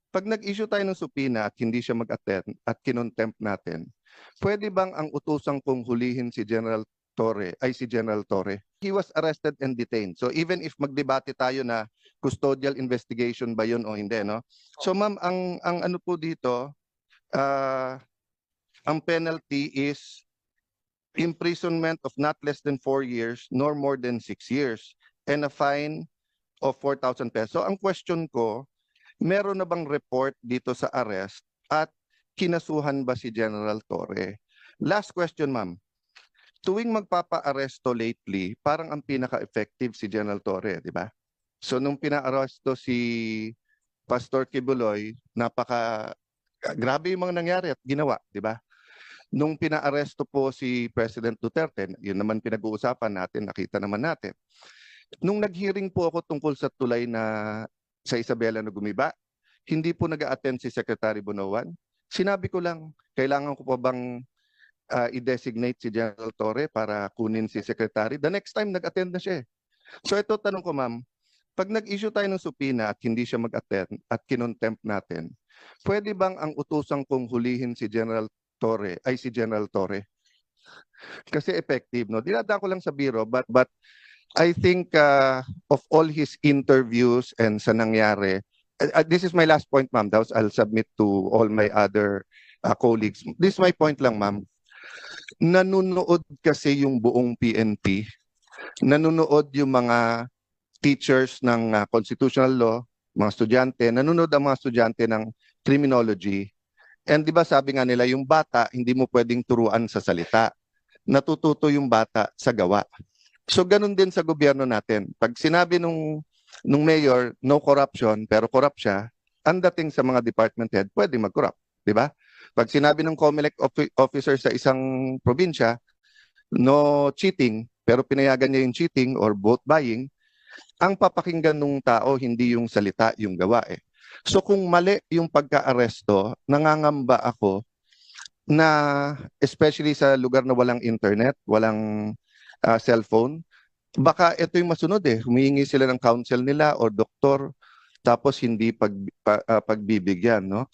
Pag nag-issue tayo ng subpoena at hindi siya mag-attend at kinontempt natin, pwede bang ang utusang kong hulihin si General Torre ay si General Torre? He was arrested and detained. So even if magdebate tayo na custodial investigation ba yun o hindi, no? So ma'am, ang ano po dito, ang penalty is imprisonment of not less than 4 years nor more than 6 years and a fine of 4,000 pesos. So ang question ko, meron na bang report dito sa arrest at kinasuhan ba si General Torre? Last question, ma'am. Tuwing magpapa-aresto lately, parang ang pinaka-effective si General Torre, di ba? So nung pina-aresto si Pastor Kibuloy, grabe yung mga nangyari at ginawa, di ba? Nung pinaaresto po si President Duterte, yun naman pinag-uusapan natin, nakita naman natin. Nung nag-hearing po ako tungkol sa tulay na sa Isabela na gumiba, hindi po nag-a-attend si Secretary Bonoan. Sinabi ko lang, kailangan ko pa bang i-designate si General Torre para kunin si Secretary? The next time, nag-attend na siya. So ito, tanong ko ma'am, pag nag-issue tayo ng subpoena at hindi siya mag-attend at kinontempt natin, pwede bang ang utusang kong hulihin si General Torre ay si General Torre? Kasi effective, no? Dinadaan ko lang sa biro, but I think of all his interviews and sa nangyari, this is my last point, ma'am. I'll submit to all my other colleagues. This is my point lang, ma'am. Nanonood kasi yung buong PNP. Nanonood yung mga teachers ng constitutional law, mga estudyante. Nanonood ang mga estudyante ng criminology. And di ba sabi nga nila, yung bata, hindi mo pwedeng turuan sa salita. Natututo yung bata sa gawa. So ganun din sa gobyerno natin. Pag sinabi nung mayor, no corruption, pero corrupt siya, ang dating sa mga department head, pwede mag-corrupt. Di ba? Pag sinabi ng COMELEC officer sa isang probinsya, no cheating, pero pinayagan niya yung cheating or vote buying, ang papakinggan ng tao, hindi yung salita, yung gawa eh. So kung mali yung pagka-aresto, nangangamba ako na especially sa lugar na walang internet, walang cellphone, baka ito yung masunod eh. Humihingi sila ng counsel nila o doktor tapos hindi pagbibigyan, no?